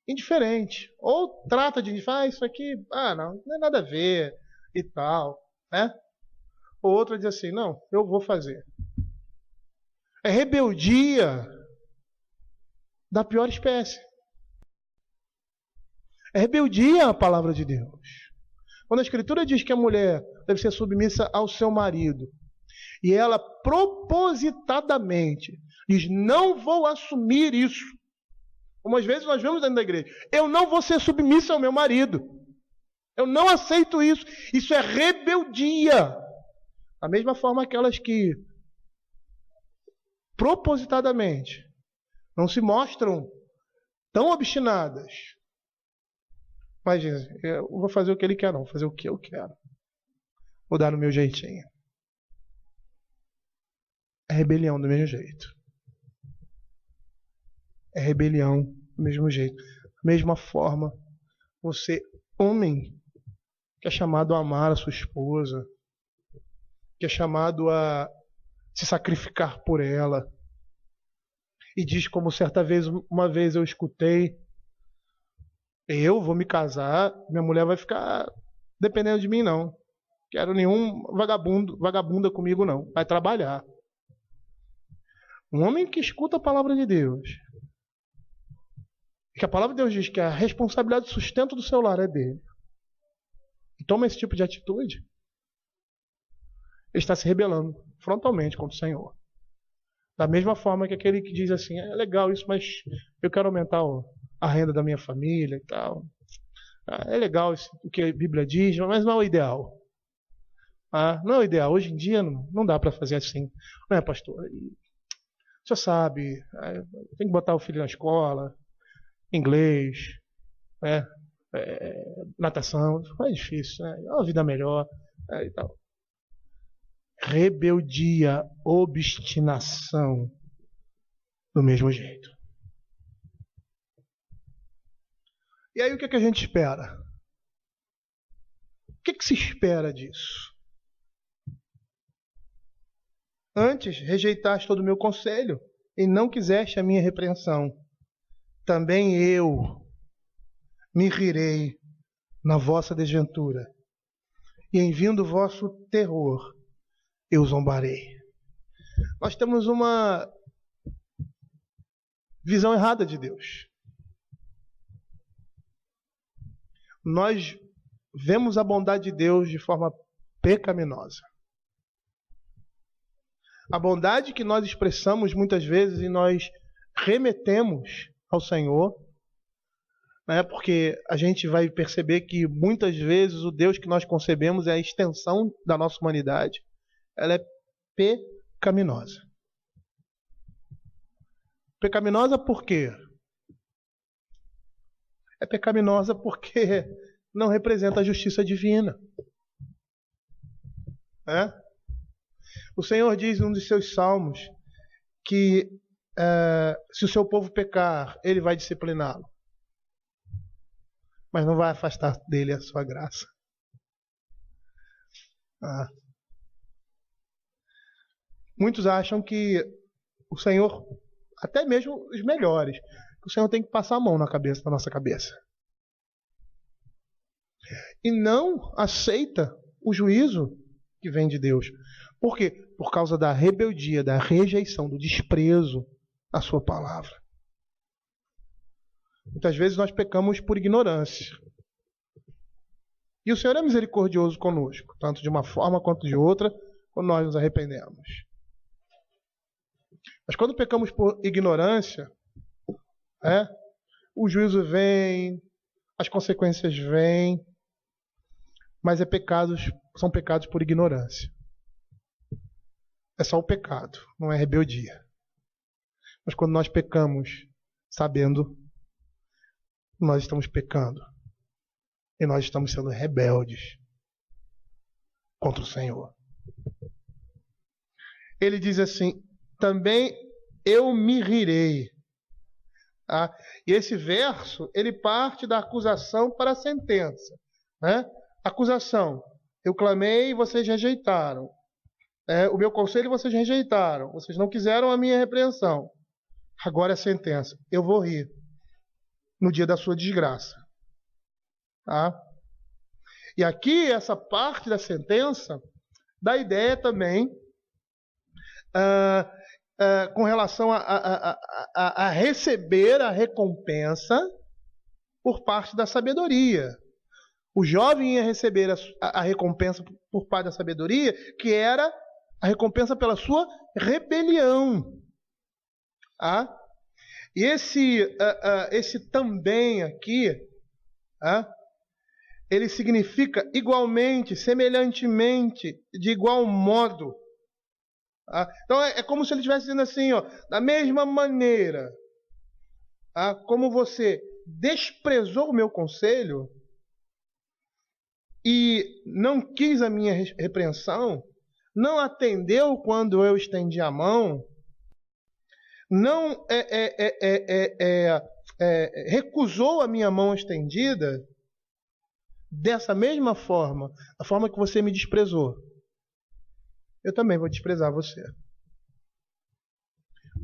indiferente, ou trata de isso aqui, não é nada a ver e tal, né? Ou outra diz assim, não, eu vou fazer. É rebeldia da pior espécie. É rebeldia à palavra de Deus. Quando a Escritura diz que a mulher deve ser submissa ao seu marido, e ela propositadamente diz, não vou assumir isso. Como às vezes nós vemos dentro da igreja, eu não vou ser submissa ao meu marido. Eu não aceito isso. Isso é rebeldia. Da mesma forma aquelas que propositadamente, não se mostram tão obstinadas, mas dizem, eu vou fazer o que ele quer, não, vou fazer o que eu quero. Vou dar no meu jeitinho. É rebelião do mesmo jeito. É rebelião do mesmo jeito. Da mesma forma, você, homem, que é chamado a amar a sua esposa, que é chamado a se sacrificar por ela, e diz como uma vez eu escutei, eu vou me casar, minha mulher vai ficar dependendo de mim, não. Quero nenhum vagabunda comigo, não. Vai trabalhar. Um homem que escuta a palavra de Deus, que a palavra de Deus diz que a responsabilidade do sustento do seu lar é dele, e toma esse tipo de atitude, ele está se rebelando frontalmente contra o Senhor. Da mesma forma que aquele que diz assim, é legal isso, mas eu quero aumentar a renda da minha família e tal. É legal isso, o que a Bíblia diz, mas não é o ideal. Não é o ideal. Hoje em dia não dá para fazer assim. Não é, pastor? O senhor sabe, tem que botar o filho na escola, inglês, natação, é difícil, né? É uma vida melhor e tal. Rebeldia, obstinação, do mesmo jeito. E aí o que a gente espera? O que se espera disso? Antes rejeitaste todo o meu conselho e não quiseste a minha repreensão. Também eu me rirei na vossa desventura, e em vindo o vosso terror eu zombarei. Nós temos uma visão errada de Deus. Nós vemos a bondade de Deus de forma pecaminosa. A bondade que nós expressamos muitas vezes e nós remetemos ao Senhor, né, porque a gente vai perceber que muitas vezes o Deus que nós concebemos é a extensão da nossa humanidade. Ela é pecaminosa. Pecaminosa por quê? É pecaminosa porque não representa a justiça divina. O Senhor diz em um dos seus salmos que se o seu povo pecar, Ele vai discipliná-lo, mas não vai afastar dele a sua graça. Muitos acham que o Senhor, até mesmo os melhores, que o Senhor tem que passar a mão na nossa cabeça. E não aceita o juízo que vem de Deus. Por quê? Por causa da rebeldia, da rejeição, do desprezo à sua palavra. Muitas vezes nós pecamos por ignorância. E o Senhor é misericordioso conosco, tanto de uma forma quanto de outra, quando nós nos arrependemos. Mas quando pecamos por ignorância, o juízo vem, as consequências vêm, mas são pecados por ignorância. É só o pecado, não é rebeldia. Mas quando nós pecamos sabendo, nós estamos pecando. E nós estamos sendo rebeldes contra o Senhor. Ele diz assim, também eu me rirei. E esse verso, ele parte da acusação para a sentença. Acusação, eu clamei e vocês rejeitaram. O meu conselho vocês rejeitaram. Vocês não quiseram a minha repreensão. Agora é a sentença. Eu vou rir no dia da sua desgraça. E aqui, essa parte da sentença, dá ideia também com relação a receber a recompensa por parte da sabedoria. O jovem ia receber a recompensa por parte da sabedoria, que era a recompensa pela sua rebelião. E esse também aqui, ele significa igualmente, semelhantemente, de igual modo. Então é como se ele estivesse dizendo assim, ó, da mesma maneira como você desprezou o meu conselho e não quis a minha repreensão, não atendeu quando eu estendi a mão, não recusou a minha mão estendida, dessa mesma forma, a forma que você me desprezou, eu também vou desprezar você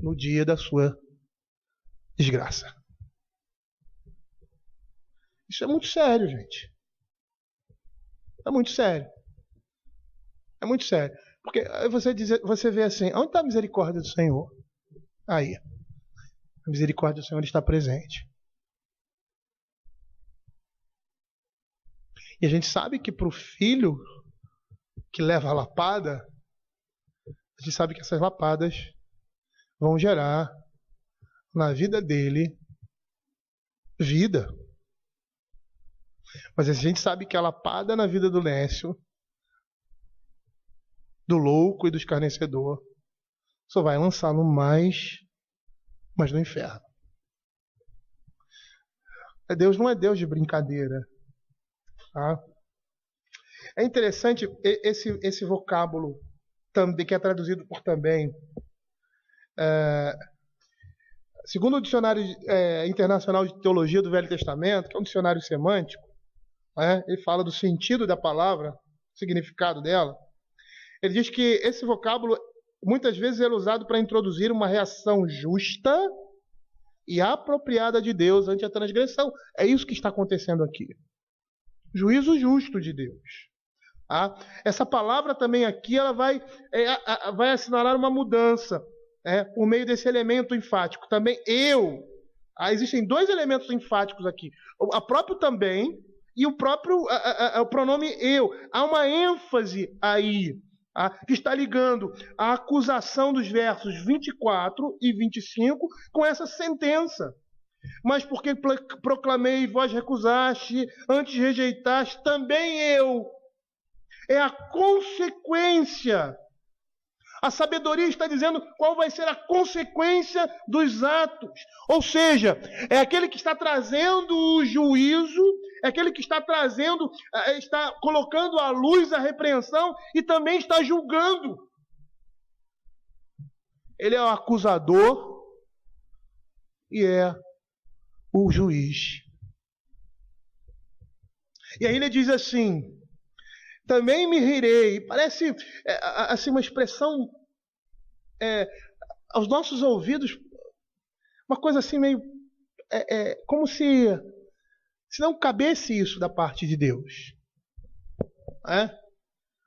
no dia da sua desgraça. Isso é muito sério, gente. É muito sério. É muito sério. Porque você vê assim, onde está a misericórdia do Senhor? Aí. A misericórdia do Senhor está presente. E a gente sabe que para o filho que leva a lapada, a gente sabe que essas lapadas vão gerar na vida dele vida. Mas a gente sabe que a lapada na vida do Lécio, do louco e do escarnecedor, só vai lançá-lo mais no inferno. Deus não é Deus de brincadeira. Tá? É interessante esse vocábulo também, que é traduzido por também. Segundo o Dicionário Internacional de Teologia do Velho Testamento, que é um dicionário semântico, ele fala do sentido da palavra, significado dela. Ele diz que esse vocábulo muitas vezes é usado para introduzir uma reação justa e apropriada de Deus ante a transgressão. É isso que está acontecendo aqui. Juízo justo de Deus. Essa palavra também aqui ela vai assinalar uma mudança por meio desse elemento enfático. Também eu. Existem dois elementos enfáticos aqui. A próprio também e o próprio o pronome eu. Há uma ênfase aí que está ligando a acusação dos versos 24 e 25 com essa sentença. Mas porque proclamei, vós recusaste, antes rejeitaste, também eu. É a consequência. A sabedoria está dizendo qual vai ser a consequência dos atos. Ou seja, é aquele que está trazendo o juízo, é aquele que está trazendo, está colocando à luz a repreensão e também está julgando. Ele é o acusador e é o juiz. E aí ele diz assim: também me rirei. Parece assim uma expressão aos nossos ouvidos, uma coisa assim meio como se não cabesse isso da parte de Deus.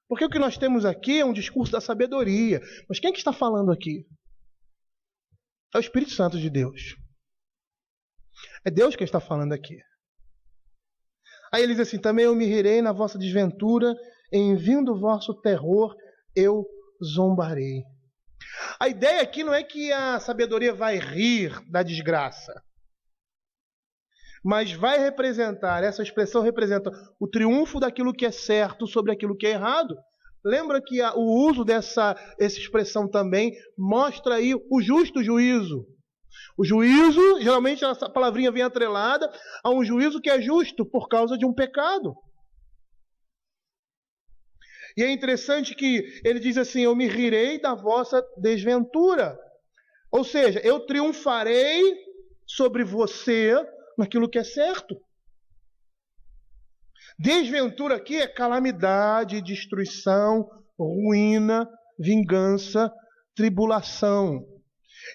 Porque o que nós temos aqui é um discurso da sabedoria. Mas quem é que está falando aqui? É o Espírito Santo de Deus. É Deus quem está falando aqui. Aí ele diz assim: também eu me rirei na vossa desventura, em vindo o vosso terror, eu zombarei. A ideia aqui não é que a sabedoria vai rir da desgraça, mas vai representar, essa expressão representa o triunfo daquilo que é certo sobre aquilo que é errado. Lembra que o uso dessa expressão também mostra aí o justo juízo. O juízo, geralmente essa palavrinha vem atrelada a um juízo que é justo por causa de um pecado. E é interessante que ele diz assim: eu me rirei da vossa desventura. Ou seja, eu triunfarei sobre você naquilo que é certo. Desventura aqui é calamidade, destruição, ruína, vingança, tribulação.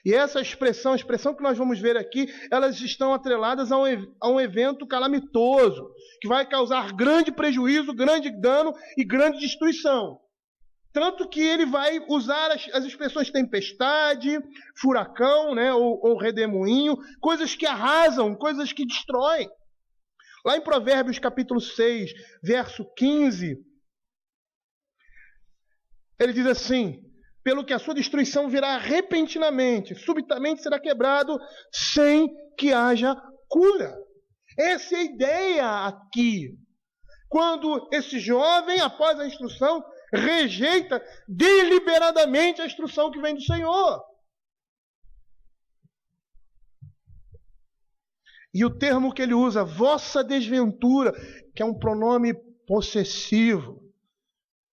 E essa expressão, a expressão que nós vamos ver aqui, elas estão atreladas a um evento calamitoso, que vai causar grande prejuízo, grande dano e grande destruição. Tanto que ele vai usar as expressões tempestade, furacão, ou redemoinho, coisas que arrasam, coisas que destroem. Lá em Provérbios capítulo 6, verso 15, ele diz assim: pelo que a sua destruição virá repentinamente, subitamente será quebrado, sem que haja cura. Essa é a ideia aqui. Quando esse jovem, após a instrução, rejeita deliberadamente a instrução que vem do Senhor. E o termo que ele usa, vossa desventura, que é um pronome possessivo,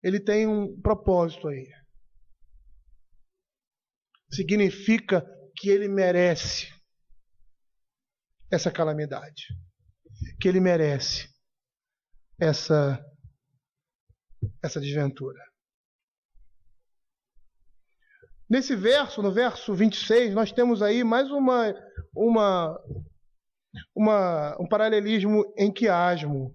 ele tem um propósito aí. Significa que ele merece essa calamidade, que ele merece essa desventura. Nesse verso, no verso 26, nós temos aí mais um paralelismo em quiasmo,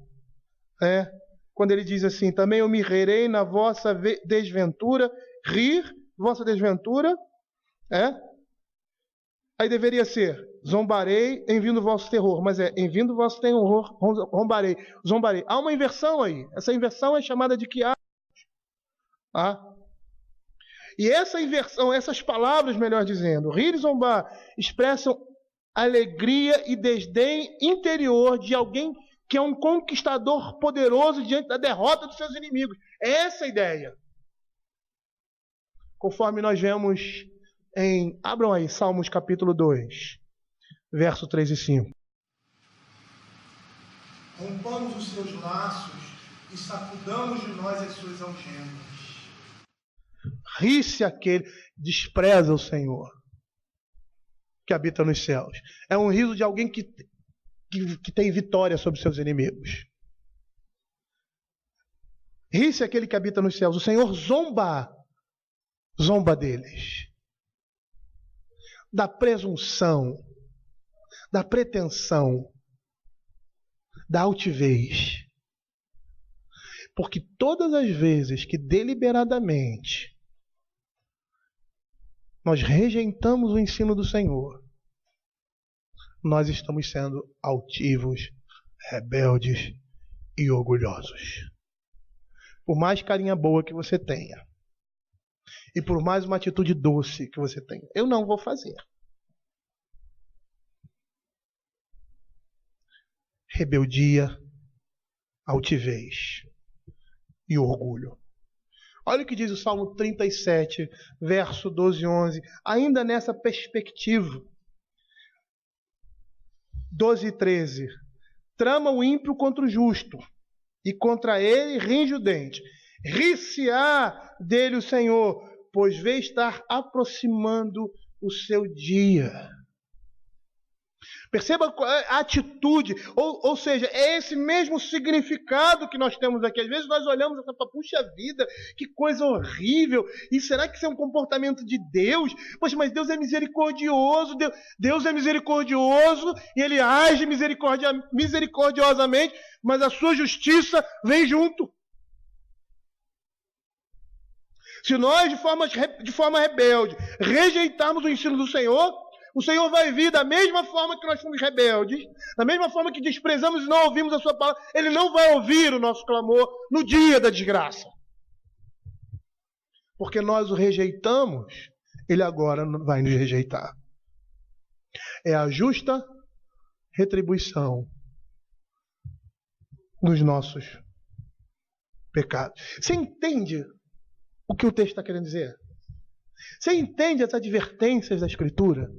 né? Quando ele diz assim, também eu me rirei na vossa desventura, rir, vossa desventura, aí deveria ser, zombarei em vindo o vosso terror, mas em vindo o vosso terror, zombarei. Há uma inversão aí, essa inversão é chamada de quiasmo. E essa inversão, essas palavras, melhor dizendo, rir e zombar, expressam alegria e desdém interior de alguém que é um conquistador poderoso diante da derrota dos seus inimigos. Essa é a ideia. Conforme nós vemos abram aí, Salmos capítulo 2, verso 3 e 5. Rompamos os seus laços e sacudamos de nós as suas algemas. Ri-se aquele, despreza o Senhor, que habita nos céus. É um riso de alguém que tem vitória sobre seus inimigos. Ri-se aquele que habita nos céus. O Senhor zomba deles. Da presunção, da pretensão, da altivez. Porque todas as vezes que deliberadamente nós rejeitamos o ensino do Senhor, nós estamos sendo altivos, rebeldes e orgulhosos. Por mais carinha boa que você tenha, e por mais uma atitude doce que você tenha, eu não vou fazer. Rebeldia, altivez e orgulho. Olha o que diz o Salmo 37, verso 12 e 11, ainda nessa perspectiva. 12 e 13. Trama o ímpio contra o justo, e contra ele ringe o dente. Ri-se-á dele o Senhor, pois vê estar aproximando o seu dia. Perceba a atitude, ou seja, é esse mesmo significado que nós temos aqui. Às vezes nós olhamos e falamos, puxa vida, que coisa horrível, e será que isso é um comportamento de Deus? Poxa, mas Deus é misericordioso, Deus é misericordioso, e Ele age misericordiosamente, mas a sua justiça vem junto. Se nós, de forma rebelde, rejeitarmos o ensino do Senhor, o Senhor vai vir da mesma forma que nós fomos rebeldes, da mesma forma que desprezamos e não ouvimos a sua palavra, Ele não vai ouvir o nosso clamor no dia da desgraça. Porque nós o rejeitamos, Ele agora vai nos rejeitar. É a justa retribuição dos nossos pecados. Você entende o que o texto está querendo dizer? Você entende as advertências da Escritura?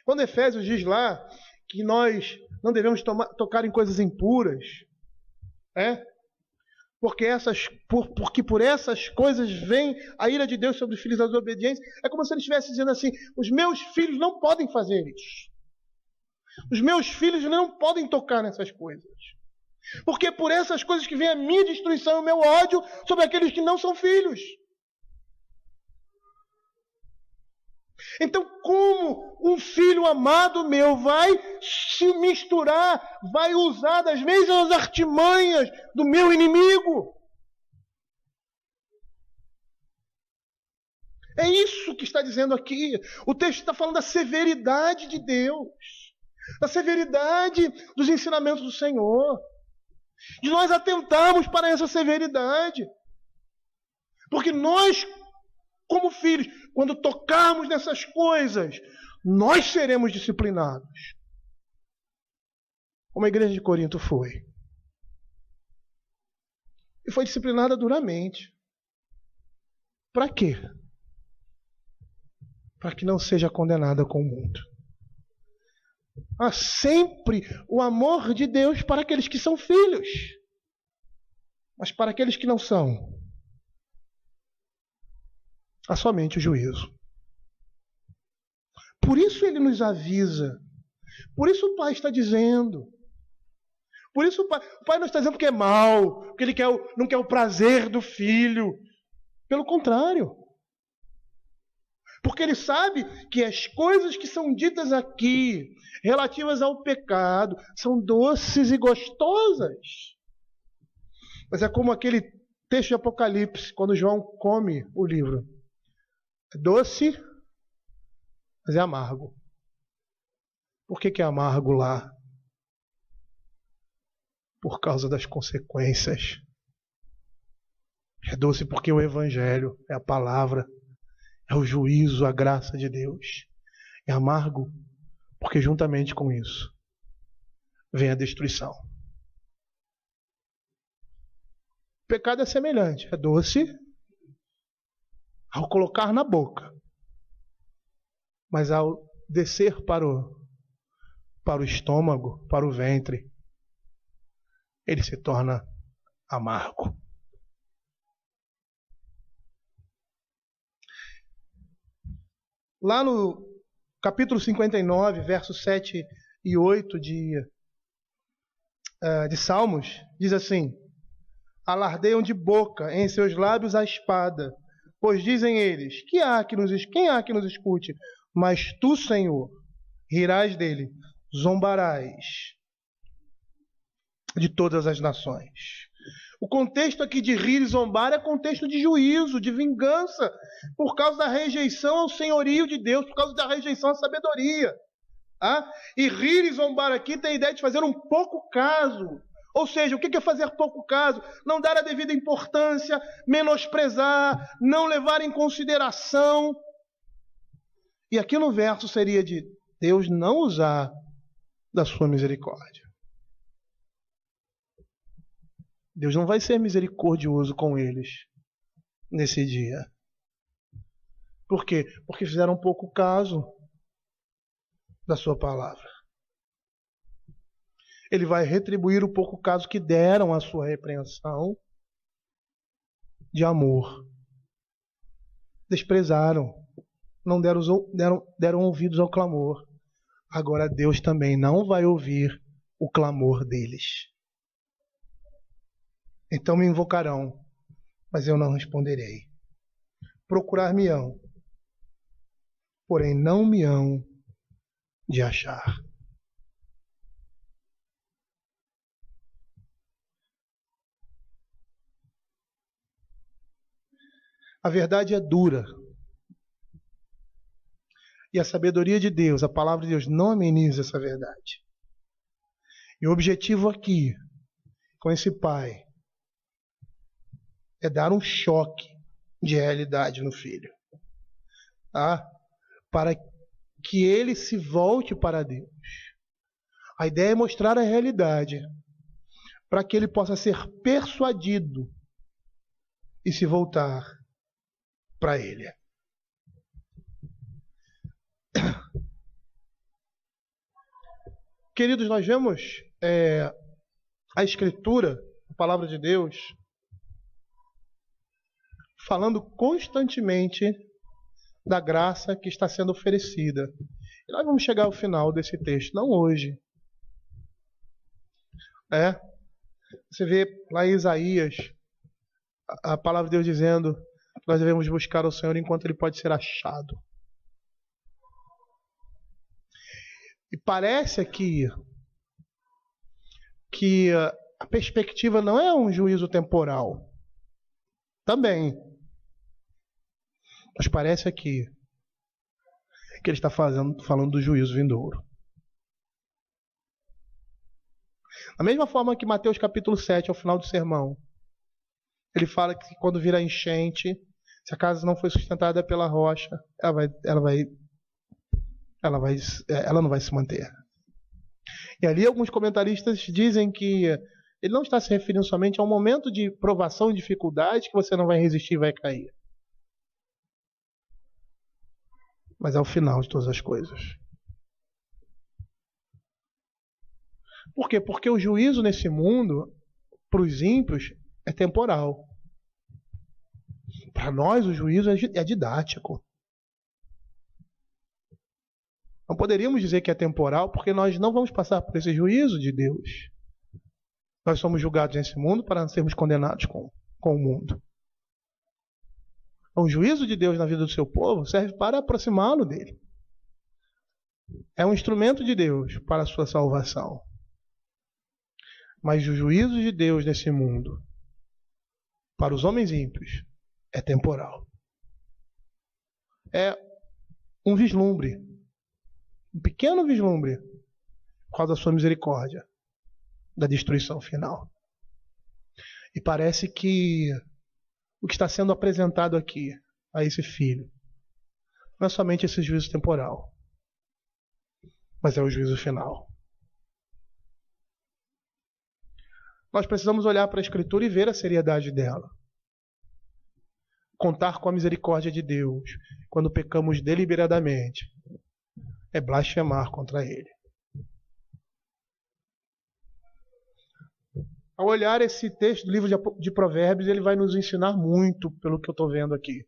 Quando Efésios diz lá que nós não devemos tocar em coisas impuras, porque por essas coisas vem a ira de Deus sobre os filhos da desobediência, é como se ele estivesse dizendo assim, os meus filhos não podem fazer isso. Os meus filhos não podem tocar nessas coisas. Porque por essas coisas que vem a minha destruição e o meu ódio sobre aqueles que não são filhos. Então, como um filho amado meu vai se misturar, vai usar das mesmas artimanhas do meu inimigo? É isso que está dizendo aqui. O texto está falando da severidade de Deus, da severidade dos ensinamentos do Senhor, de nós atentarmos para essa severidade. Porque nós, como filhos, quando tocarmos nessas coisas, nós seremos disciplinados. Como a igreja de Corinto foi. e foi disciplinada duramente. Para quê? Para que não seja condenada com o mundo. Há sempre o amor de Deus para aqueles que são filhos. Mas para aqueles que não são, há somente o juízo. Por isso ele nos avisa. Por isso o Pai está dizendo. Por isso o Pai não está dizendo que é mal, que ele não quer o prazer do filho. Pelo contrário. Porque ele sabe que as coisas que são ditas aqui, relativas ao pecado, são doces e gostosas. Mas é como aquele texto de Apocalipse, quando João come o livro. É doce, mas é amargo. Por que é amargo lá? Por causa das consequências. É doce porque o Evangelho é a palavra, é o juízo, a graça de Deus. É amargo porque juntamente com isso vem a destruição. O pecado é semelhante, é doce ao colocar na boca, mas ao descer para o estômago, para o ventre, ele se torna amargo. Lá no capítulo 59, versos 7 e 8 de Salmos, diz assim: alardeiam de boca em seus lábios a espada, pois dizem eles, quem há que nos escute? Mas tu, Senhor, rirás dele, zombarás de todas as nações. O contexto aqui de rir e zombar é contexto de juízo, de vingança, por causa da rejeição ao senhorio de Deus, por causa da rejeição à sabedoria. E rir e zombar aqui tem a ideia de fazer um pouco caso. Ou seja, o que é fazer pouco caso? Não dar a devida importância, menosprezar, não levar em consideração. E aqui no verso seria de Deus não usar da sua misericórdia. Deus não vai ser misericordioso com eles nesse dia. Por quê? Porque fizeram pouco caso da sua palavra. Ele vai retribuir o pouco caso que deram à sua repreensão de amor. Desprezaram, não deram ouvidos ao clamor. Agora Deus também não vai ouvir o clamor deles. Então me invocarão, mas eu não responderei. Procurar-me-ão, porém não me hão de achar. A verdade é dura. E a sabedoria de Deus, a palavra de Deus, não ameniza essa verdade. E o objetivo aqui, com esse pai, é dar um choque de realidade no filho. Para que ele se volte para Deus. A ideia é mostrar a realidade, para que ele possa ser persuadido e se voltar para ele. Queridos, nós vemos a Escritura, a palavra de Deus, falando constantemente da graça que está sendo oferecida. E nós vamos chegar ao final desse texto, não hoje. Você vê lá em Isaías, a palavra de Deus dizendo que nós devemos buscar o Senhor enquanto Ele pode ser achado. E parece aqui que a perspectiva não é um juízo temporal. Também. Mas parece aqui que ele está falando do juízo vindouro. Da mesma forma que Mateus capítulo 7, ao final do sermão, ele fala que quando vir a enchente, se a casa não foi sustentada pela rocha, ela não vai se manter. E ali alguns comentaristas dizem que Ele não está se referindo somente a um momento de provação e dificuldade que você não vai resistir e vai cair. Mas é o final de todas as coisas. Por quê? Porque o juízo nesse mundo, para os ímpios, é temporal. Para nós, o juízo é didático. Não poderíamos dizer que é temporal, porque nós não vamos passar por esse juízo de Deus. Nós somos julgados nesse mundo para sermos condenados com o mundo. O juízo de Deus na vida do seu povo serve para aproximá-lo dele. É um instrumento de Deus para a sua salvação. Mas o juízo de Deus nesse mundo, para os homens ímpios, é temporal. É um vislumbre, um pequeno vislumbre, por causa da sua misericórdia, da destruição final. E parece que o que está sendo apresentado aqui a esse filho não é somente esse juízo temporal, mas é o juízo final. Nós precisamos olhar para a Escritura e ver a seriedade dela. Contar com a misericórdia de Deus quando pecamos deliberadamente é blasfemar contra Ele. Ao olhar esse texto do livro de Provérbios, ele vai nos ensinar muito pelo que eu estou vendo aqui.